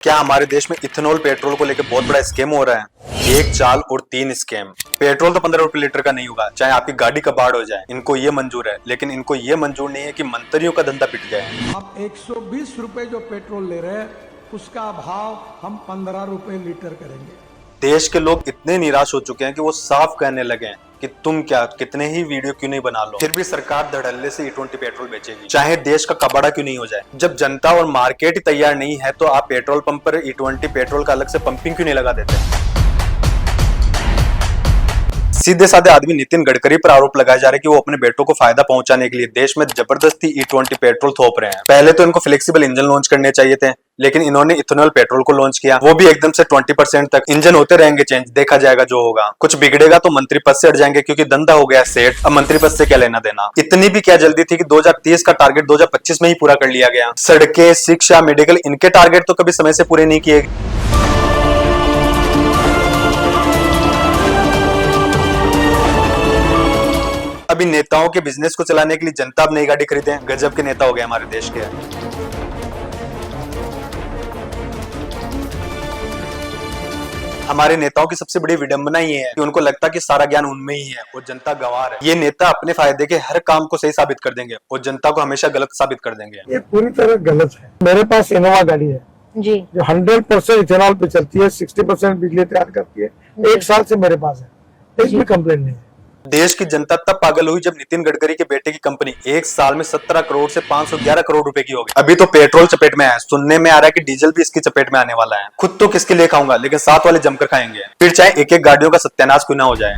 क्या हमारे देश में इथेनॉल पेट्रोल को लेकर बहुत बड़ा स्कैम हो रहा है? एक चाल और तीन स्कैम। पेट्रोल तो 15 रुपए लीटर का नहीं होगा, चाहे आपकी गाड़ी कबाड़ हो जाए, इनको ये मंजूर है। लेकिन इनको ये मंजूर नहीं है कि मंत्रियों का धंधा पिट जाए। आप 120 रुपए जो पेट्रोल ले रहे हैं उसका भाव हम 15 रुपए लीटर करेंगे। देश के लोग इतने निराश हो चुके हैं कि वो साफ कहने लगे हैं कि तुम क्या कितने ही वीडियो क्यों नहीं बना लो, फिर भी सरकार धड़ल्ले से E20 पेट्रोल बेचेगी, चाहे देश का कबाड़ा क्यों नहीं हो जाए। जब जनता और मार्केट ही तैयार नहीं है तो आप पेट्रोल पंप पर E20 पेट्रोल का अलग से पंपिंग क्यों नहीं लगा देते? सीधे साधे आदमी नितिन गडकरी पर आरोप लगाए जा रहे हैं कि वो अपने बेटों को फायदा पहुंचाने के लिए देश में जबरदस्ती E20 पेट्रोल थोप रहे हैं। पहले तो इनको फ्लेक्सिबल इंजन लॉन्च करने चाहिए थे, लेकिन इन्होंने इथेनॉल पेट्रोल को लॉन्च किया, वो भी एकदम से 20% तक। इंजन होते रहेंगे चेंज, देखा जाएगा जो होगा। कुछ बिगड़ेगा तो मंत्री पद से हट जाएंगे क्योंकि धंधा हो गया सेट, अब मंत्री पद से क्या लेना देना। इतनी भी क्या जल्दी थी कि 2030 का टारगेट 2025 में ही पूरा कर लिया गया। सड़कें, शिक्षा, मेडिकल, इनके टारगेट तो कभी समय से पूरे नहीं किए। अभी नेताओं के बिजनेस को चलाने के लिए जनता अब नई गाड़ी खरीदे। गजब के नेता हो गए हमारे देश के। हमारे नेताओं की सबसे बड़ी विडंबना ये है कि उनको लगता है कि सारा ज्ञान उनमें ही है और जनता गंवार है। ये नेता अपने फायदे के हर काम को सही साबित कर देंगे और जनता को हमेशा गलत साबित कर देंगे। ये पूरी तरह गलत है। मेरे पास इनोवा गाड़ी है जी, जो 100% इथेनॉल पे चलती है, 60% बिजली तैयार करती है। एक साल से मेरे पास है, एक भी कंप्लेंट नहीं है। देश की जनता तब पागल हुई जब नितिन गडकरी के बेटे की कंपनी एक साल में 17 करोड़ से 511 करोड़ रुपए की हो गई। अभी तो पेट्रोल चपेट में है, सुनने में आ रहा है कि डीजल भी इसकी चपेट में आने वाला है। खुद तो किसके लिए खाऊंगा, लेकिन साथ वाले जमकर खाएंगे, फिर चाहे एक एक गाड़ियों का सत्यानाश क्यों ना हो जाए।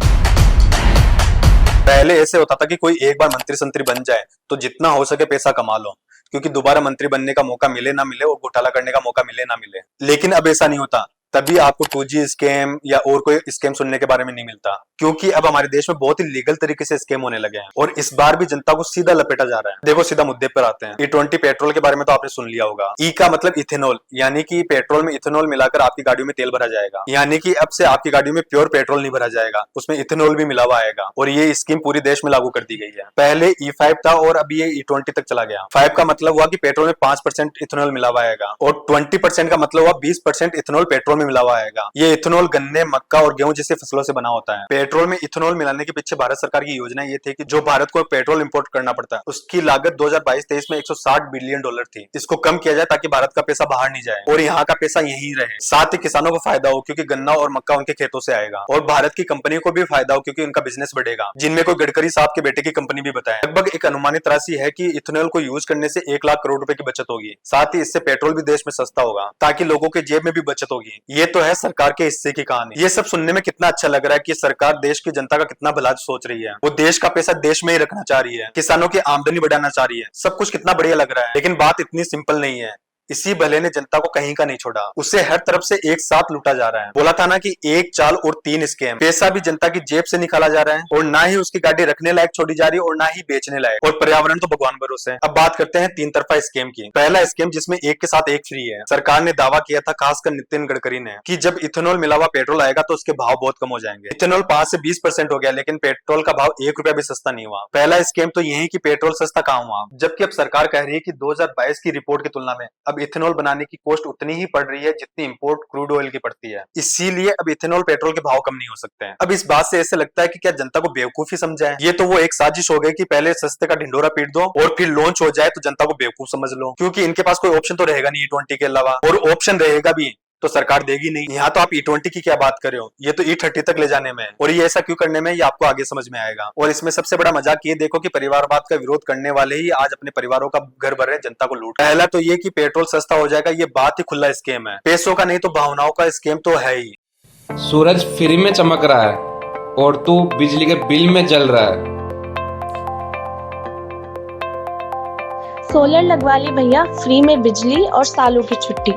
पहले ऐसे होता था कि कोई एक बार मंत्री संतरी बन जाए तो जितना हो सके पैसा कमा लो, क्योंकि दोबारा मंत्री बनने का मौका मिले ना मिले और घोटाला करने का मौका मिले ना मिले। लेकिन अब ऐसा नहीं होता, तभी आपको 2G स्कैम या और कोई स्कैम सुनने के बारे में नहीं मिलता, क्योंकि अब हमारे देश में बहुत ही लीगल तरीके से स्कैम होने लगे हैं और इस बार भी जनता को सीधा लपेटा जा रहा है। देखो सीधा मुद्दे पर आते हैं। E20 पेट्रोल के बारे में तो आपने सुन लिया होगा। ई का मतलब इथेनॉल, यानी कि पेट्रोल में इथेनॉल मिलाकर आपकी गाड़ियों में तेल भरा जाएगा, यानी कि अब से आपकी गाड़ियों में प्योर पेट्रोल नहीं भरा जाएगा, उसमें इथेनॉल भी मिला हुआ आएगा। और ये स्कीम पूरी देश में लागू कर दी गई है। पहले E5 था और अभी ये E20 तक चला गया। 5 का मतलब हुआ कि पेट्रोल में 5% इथेनॉल मिला हुआ आएगा और 20% का मतलब हुआ 20% इथेनॉल पेट्रोल में मिला हुआ आएगा। ये इथेनॉल गन्ने, मक्का और गेहूं जैसी फसलों से बना होता है। पेट्रोल में इथेनॉल मिलाने के पीछे भारत सरकार की योजना ये थी कि जो भारत को पेट्रोल इंपोर्ट करना पड़ता है उसकी लागत 2022-23 में $160 बिलियन थी। इसको कम किया जाए ताकि भारत का पैसा बाहर नहीं जाए और यहाँ का पैसा यहीं रहे। साथ ही किसानों को फायदा हो क्योंकि गन्ना और मक्का उनके खेतों से आएगा, और भारत की कंपनियों को भी फायदा हो क्योंकि उनका बिजनेस बढ़ेगा, जिनमें कोई गडकरी साहब के बेटे की कंपनी भी बताया। लगभग एक अनुमानित राशि है कि इथेनॉल को यूज करने से 1 लाख करोड़ रुपए की बचत होगी। साथ ही इससे पेट्रोल भी देश में सस्ता होगा ताकि लोगों के जेब में भी बचत होगी। ये तो है सरकार के हिस्से की कहानी। ये सब सुनने में कितना अच्छा लग रहा है कि सरकार देश की जनता का कितना भला सोच रही है। वो देश का पैसा देश में ही रखना चाह रही है, किसानों की आमदनी बढ़ाना चाह रही है। सब कुछ कितना बढ़िया लग रहा है, लेकिन बात इतनी सिंपल नहीं है। इसी भले ने जनता को कहीं का नहीं छोड़ा, उसे हर तरफ से एक साथ लूटा जा रहा है। बोला था ना कि एक चाल और तीन स्कैम। पैसा भी जनता की जेब से निकाला जा रहा है और ना ही उसकी गाड़ी रखने लायक छोड़ी जा रही है और ना ही बेचने लायक, और पर्यावरण तो भगवान भरोसे। अब बात करते हैं तीन तरफा स्कैम की। पहला स्कैम जिसमें एक के साथ एक फ्री है। सरकार ने दावा किया था, खासकर नितिन गडकरी ने, कि जब इथेनॉल मिला हुआ पेट्रोल आएगा तो उसके भाव बहुत कम हो जाएंगे। इथेनॉल 5 से 20% हो गया, लेकिन पेट्रोल का भाव 1 रुपया भी सस्ता नहीं हुआ। पहला स्कैम तो यही कि पेट्रोल सस्ता कहाँ हुआ, जबकि अब सरकार कह रही है कि 2022 की रिपोर्ट की तुलना में अब इथेनॉल बनाने की कॉस्ट उतनी ही पड़ रही है जितनी इंपोर्ट क्रूड ऑयल की पड़ती है। इसीलिए अब इथेनॉल पेट्रोल के भाव कम नहीं हो सकते हैं। अब इस बात से ऐसे लगता है कि क्या जनता को बेवकूफी समझा है। ये तो वो एक साजिश हो गई कि पहले सस्ते का ढिंडोरा पीट दो और फिर लॉन्च हो जाए तो जनता को बेवकूफ समझ लो, क्योंकि इनके पास कोई ऑप्शन तो रहेगा नहीं E20 के अलावा, और ऑप्शन रहेगा भी तो सरकार देगी नहीं। यहाँ तो आप E20 की क्या बात कर रहे हो, ये तो E30 तक ले जाने में, और ये ऐसा क्यों करने में, ये आपको आगे समझ में आएगा। और इसमें सबसे बड़ा मजाक ये देखो कि परिवारवाद का विरोध करने वाले ही आज अपने परिवारों का घर भर रहे, जनता को लूट। पहला तो ये कि पेट्रोल सस्ता हो जाएगा, ये बात ही खुला स्कैम है। पैसों का नहीं तो भावनाओं का स्कैम तो है ही। सूरज फ्री में चमक रहा है और तू बिजली के बिल में जल रहा है। सोलर लगवा ली भैया, फ्री में बिजली और सालों की छुट्टी।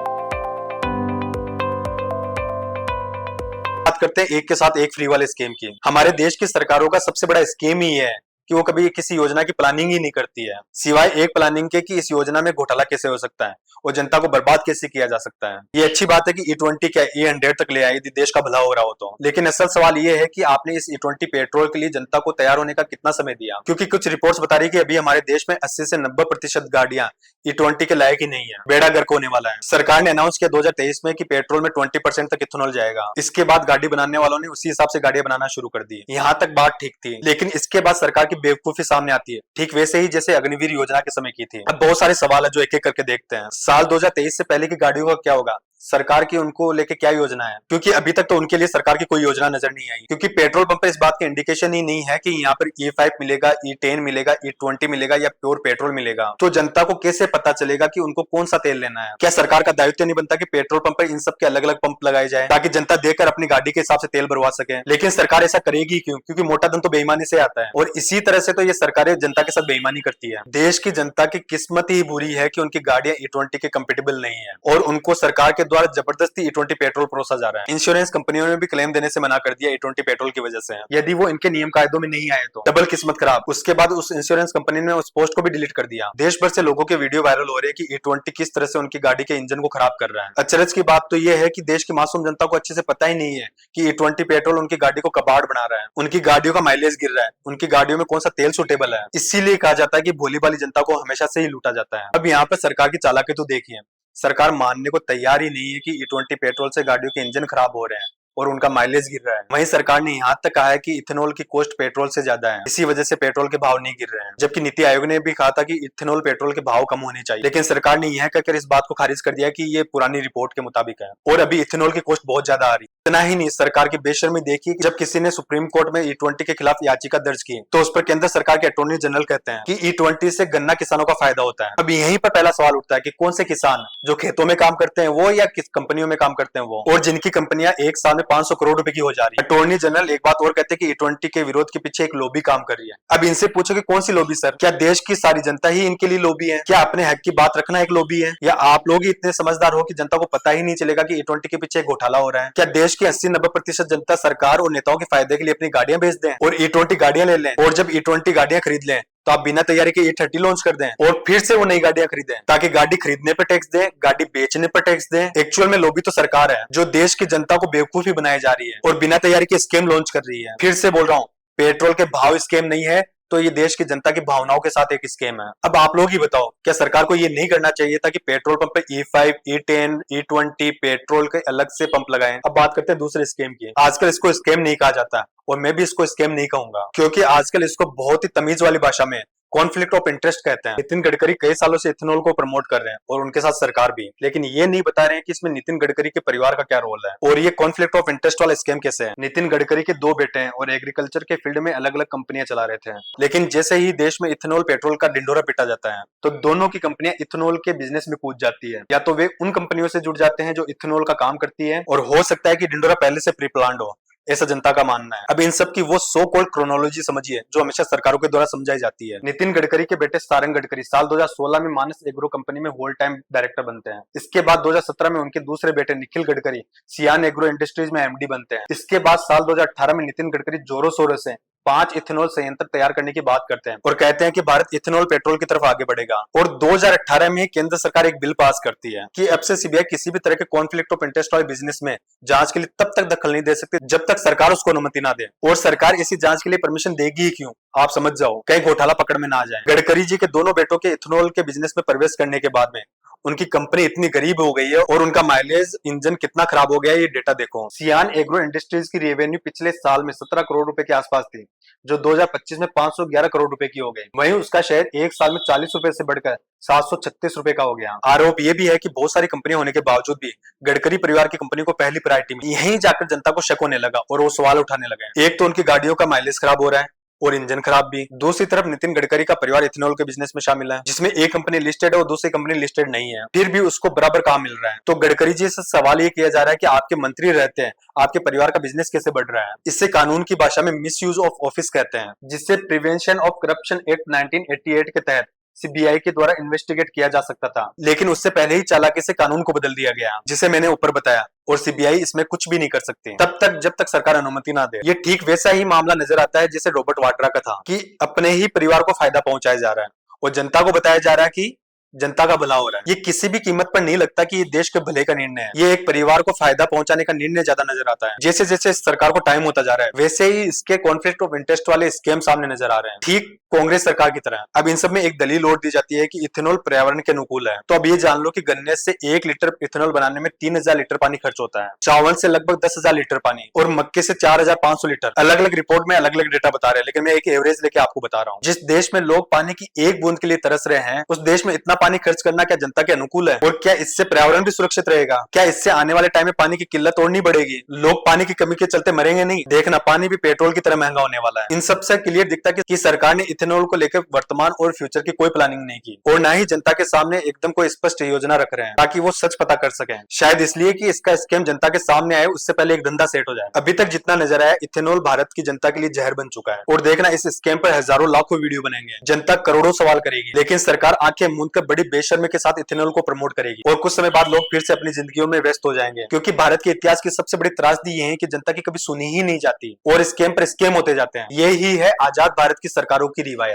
बात करते हैं एक के साथ एक फ्री वाले स्कीम की। हमारे देश की सरकारों का सबसे बड़ा स्कीम ही है कि वो कभी किसी योजना की प्लानिंग ही नहीं करती है, सिवाय एक प्लानिंग के कि इस योजना में घोटाला कैसे हो सकता है और जनता को बर्बाद कैसे किया जा सकता है। ये अच्छी बात है कि E20 क्या E100 तक ले आई, यदि देश का भला हो रहा हो तो। लेकिन असल सवाल ये है कि आपने इस E20 पेट्रोल के लिए जनता को तैयार होने का कितना समय दिया, क्योंकि कुछ रिपोर्ट्स बता रही है कि अभी हमारे देश में 80 से 90% गाड़ियां E20 के लायक ही नहीं है, बेड़ा गर्क होने वाला है। सरकार ने अनाउंस किया 2023 में कि पेट्रोल में 20% तक इथेनॉल जाएगा। इसके बाद गाड़ी बनाने वालों ने उसी हिसाब से गाड़ियां बनाना शुरू कर दी। यहाँ तक बात ठीक थी, लेकिन इसके बाद सरकार की बेवकूफी सामने आती है, ठीक वैसे ही जैसे अग्निवीर योजना के समय की थी। अब बहुत सारे सवाल है जो एक एक करके देखते हैं। साल 2023 से पहले की गाड़ियों का क्या होगा, सरकार की उनको लेके क्या योजना है, क्योंकि अभी तक तो उनके लिए सरकार की कोई योजना नजर नहीं आई। क्योंकि पेट्रोल पंप पे इस बात की इंडिकेशन ही नहीं है कि यहाँ पर E5 मिलेगा, E10 मिलेगा, E20 मिलेगा या प्योर पेट्रोल मिलेगा। तो जनता को कैसे पता चलेगा कि उनको कौन सा तेल लेना है? क्या सरकार का दायित्व नहीं बनता कि पेट्रोल पंप पर इन सब के अलग अलग पंप लगाए जाए ताकि जनता देखकर अपनी गाड़ी के हिसाब से तेल भरवा सके? लेकिन सरकार ऐसा करेगी क्यों? क्योंकि मोटा धन तो बेईमानी से आता है, और इसी तरह से तो ये सरकारें जनता के साथ बेईमानी करती है। देश की जनता की किस्मत ही बुरी है कि उनकी गाड़ियां E20 के कंपेटेबल नहीं है और उनको सरकार के द्वारा जबरदस्ती E20 पेट्रोल परोसा जा रहा है। इंश्योरेंस कंपनियों ने भी क्लेम देने से मना कर दिया E20 पेट्रोल की वजह से। यदि वो इनके नियम कायदों में नहीं आए तो डबल किस्मत खराब। उसके बाद उस इंश्योरेंस कंपनी ने उस पोस्ट को भी डिलीट कर दिया। देश भर से लोगों के वीडियो वायरल हो रहे हैं कि E20 किस तरह से उनकी गाड़ी के इंजन को खराब कर रहा है। अचरज की बात तो यह है कि देश की मासूम जनता को अच्छे से पता ही नहीं है कि E20 पेट्रोल उनकी गाड़ी को कबाड़ बना रहा है, उनकी गाड़ियों का माइलेज गिर रहा है, उनकी गाड़ियों में कौन सा तेल सुटेबल है। इसीलिए कहा जाता है कि भोली भाली जनता को हमेशा से ही लूटा जाता है। अब यहाँ पर सरकार की चालाकी तो देखिए, सरकार मानने को तैयार ही नहीं है कि E20 पेट्रोल से गाड़ियों के इंजन खराब हो रहे हैं और उनका माइलेज गिर रहा है। वहीं सरकार ने यहाँ तक कहा है कि इथेनॉल की कॉस्ट पेट्रोल से ज्यादा है, इसी वजह से पेट्रोल के भाव नहीं गिर रहे हैं। जबकि नीति आयोग ने भी कहा था कि इथेनॉल पेट्रोल के भाव कम होने चाहिए, लेकिन सरकार ने यह कहकर इस बात को खारिज कर दिया कि ये पुरानी रिपोर्ट के मुताबिक है और अभी इथेनॉल की कॉस्ट बहुत ज्यादा आ रही है। इतना ही नहीं, सरकार की बेशर्मी देखिए कि जब किसी ने सुप्रीम कोर्ट में E20 के खिलाफ याचिका दर्ज की तो उस पर केंद्र सरकार के अटॉर्नी जनरल कहते हैं कि E20 से गन्ना किसानों का फायदा होता है। अब यहीं पर पहला सवाल उठता है कि कौन से किसान, जो खेतों में काम करते हैं वो या किस कंपनियों में काम करते हैं वो, और जिनकी कंपनियां एक साल में 500 करोड़ रुपए की हो जा रही है। अटॉर्नी जनरल एक बात और कहते हैं कि E20 के विरोध के पीछे एक लॉबी काम कर रही है। अब इनसे पूछो कि कौन सी लॉबी सर? क्या देश की सारी जनता ही इनके लिए लॉबी है? क्या अपने हक की बात रखना एक लॉबी है? या आप लोग ही इतने समझदार हो कि जनता को पता ही नहीं चलेगा कि E20 के पीछे एक घोटाला हो रहा है? क्या देश की 80-90% जनता सरकार और नेताओं के फायदे के लिए अपनी गाड़ियां बेच दें और E20 गाड़ियां ले लें, और जब E20 गाड़ियां खरीद लें तो आप बिना तैयारी के E30 लॉन्च कर दें और फिर से वो नई गाड़ियां खरीदें ताकि गाड़ी खरीदने पर टैक्स दें, गाड़ी बेचने पर टैक्स दें? एक्चुअल में लॉबी तो सरकार है जो देश की जनता को बेवकूफी बनाई जा रही है और बिना तैयारी के स्कीम लॉन्च कर रही है। फिर से बोल रहा हूँ, पेट्रोल के भाव स्कीम नहीं है तो ये देश की जनता की भावनाओं के साथ एक स्कीम है। अब आप लोग ही बताओ, क्या सरकार को ये नहीं करना चाहिए था कि पेट्रोल पंप पे E5, E10, E20 पेट्रोल के अलग से पंप लगाएं? अब बात करते हैं दूसरे स्कीम की। आजकल इसको स्कीम नहीं कहा जाता और मैं भी इसको स्कीम नहीं कहूंगा, क्योंकि आजकल इसको बहुत ही तमीज वाली भाषा में कॉन्फ्लिक्ट ऑफ इंटरेस्ट कहते हैं। नितिन गडकरी कई सालों से इथेनॉल को प्रमोट कर रहे हैं और उनके साथ सरकार भी, लेकिन ये नहीं बता रहे हैं कि इसमें नितिन गडकरी के परिवार का क्या रोल है और ये कॉन्फ्लिक्ट ऑफ इंटरेस्ट वाला स्कीम कैसे है। नितिन गडकरी के 2 बेटे हैं और एग्रीकल्चर के फील्ड में अलग अलग कंपनियां चला रहे थे, लेकिन जैसे ही देश में इथेनॉल पेट्रोल का डिंडोरा पिटा जाता है तो दोनों की कंपनियां इथेनॉल के बिजनेस में कूद जाती है। या तो वे उन कंपनियों से जुड़ जाते हैं जो इथेनॉल का काम करती है, और हो सकता है कि डिंडोरा पहले से प्री प्लान्ड हो, ऐसा जनता का मानना है। अब इन सब की वो सो कॉल्ड क्रोनोलॉजी समझिए जो हमेशा सरकारों के द्वारा समझाई जाती है। नितिन गडकरी के बेटे सारंग गडकरी साल 2016 में मानस एग्रो कंपनी में होल टाइम डायरेक्टर बनते हैं। इसके बाद 2017 में उनके दूसरे बेटे निखिल गडकरी सियान एग्रो इंडस्ट्रीज में MD बनते हैं। इसके बाद साल 2018 में नितिन गडकरी जोरों शोरों से 5 इथेनॉल संयंत्र तैयार करने की बात करते हैं और कहते हैं कि भारत इथेनॉल पेट्रोल की तरफ आगे बढ़ेगा। और 2018 में केंद्र सरकार एक बिल पास करती है कि अब से CBI किसी भी तरह के कॉन्फ्लिक्ट ऑफ इंटरेस्ट वाले बिजनेस में जांच के लिए तब तक दखल नहीं दे सकती जब तक सरकार उसको अनुमति ना दे। और सरकार ऐसी जांच के लिए परमिशन देगी ही क्यों? आप समझ जाओ, कहीं घोटाला पकड़ में ना आ जाए। गडकरी जी के दोनों बेटों के इथेनॉल के बिजनेस में प्रवेश करने के बाद में उनकी कंपनी इतनी गरीब हो गई है और उनका माइलेज इंजन कितना खराब हो गया है ये डेटा देखो। सियान एग्रो इंडस्ट्रीज की रेवेन्यू पिछले साल में 17 करोड़ रुपए के आसपास थी, जो 2025 में 511 करोड़ रुपए की हो गई। वहीं उसका शेयर एक साल में 40 रुपए से बढ़कर 736 रुपए का हो गया। आरोप ये भी है कि बहुत सारी कंपनियां होने के बावजूद भी गडकरी परिवार की कंपनी को पहली प्रायोरिटी में। यहीं जाकर जनता को शक होने लगा और वो सवाल उठाने लगे। एक तो उनकी गाड़ियों का माइलेज खराब हो रहा है और इंजन खराब भी। दूसरी तरफ नितिन गडकरी का परिवार इथेनॉल के बिजनेस में शामिल है, जिसमें एक कंपनी लिस्टेड है और दूसरी कंपनी लिस्टेड नहीं है, फिर भी उसको बराबर काम मिल रहा है। तो गडकरी जी से सवाल ये किया जा रहा है कि आपके मंत्री रहते हैं, आपके परिवार का बिजनेस कैसे बढ़ रहा है? इससे कानून की भाषा में मिस यूज ऑफ ऑफिस कहते हैं, जिससे प्रिवेंशन ऑफ करप्शन एक्ट 1988 के तहत CBI के द्वारा इन्वेस्टिगेट किया जा सकता था, लेकिन उससे पहले ही चालाकी से कानून को बदल दिया गया, जिसे मैंने ऊपर बताया, और CBI इसमें कुछ भी नहीं कर सकती तब तक जब तक सरकार अनुमति ना दे। ये ठीक वैसा ही मामला नजर आता है जैसे रॉबर्ट वाड्रा का था कि अपने ही परिवार को फायदा पहुंचाया जा रहा है और जनता को बताया जा रहा है कि जनता का भला हो रहा है। ये किसी भी कीमत पर नहीं लगता कि ये देश के भले का निर्णय है, ये एक परिवार को फायदा पहुंचाने का निर्णय ज्यादा नजर आता है। जैसे जैसे इस सरकार को टाइम होता जा रहा है वैसे ही इसके कॉन्फ्लिक्ट ऑफ इंटरेस्ट वाले स्कीम सामने नजर आ रहे हैं, ठीक कांग्रेस सरकार की तरह। अब इन सब में एक दलील और दी जाती है कि इथेनॉल पर्यावरण के अनुकूल है। तो अब ये जान लो कि गन्ने से 1 लीटर इथेनॉल बनाने में 3000 लीटर पानी खर्च होता है, चावल से लगभग 10,000 लीटर पानी और मक्के से 4500 लीटर। अलग अलग रिपोर्ट में अलग अलग डेटा बता रहे हैं, लेकिन मैं एक एवरेज लेके आपको बता रहा हूँ। जिस देश में लोग पानी की एक बूंद के लिए तरस रहे हैं, उस देश में इतना पानी खर्च करना क्या जनता के अनुकूल है? और क्या इससे पर्यावरण भी सुरक्षित रहेगा? क्या इससे आने वाले टाइम में पानी की किल्लत और नहीं बढ़ेगी? लोग पानी की कमी के चलते मरेंगे नहीं? देखना, पानी भी पेट्रोल की तरह महंगा होने वाला है। इन सबसे क्लियर दिखता है कि सरकार ने इथेनॉल को लेकर वर्तमान और फ्यूचर की कोई प्लानिंग नहीं की और ना ही जनता के सामने एकदम कोई स्पष्ट योजना रख रहे हैं ताकि वो सच पता कर सकें। शायद इसलिए कि इसका स्कीम जनता के सामने आए उससे पहले एक धंधा सेट हो जाए। अभी तक जितना नजर आया, इथेनॉल भारत की जनता के लिए जहर बन चुका है। और देखना, इस स्कीम पर हजारों लाखों वीडियो बनेंगे, जनता करोड़ों सवाल करेगी, लेकिन सरकार आंखें मूंद कर बड़ी बेशर्मी के साथ इथेनॉल को प्रमोट करेगी। और कुछ समय बाद लोग फिर से अपनी जिंदगियों में व्यस्त हो जाएंगे, क्योंकि भारत के इतिहास की सबसे बड़ी त्रासदी ये है कि जनता की कभी सुनी ही नहीं जाती और स्कीम पर स्कीम होते जाते हैं। यही है आजाद भारत की सरकारों की रिवायत।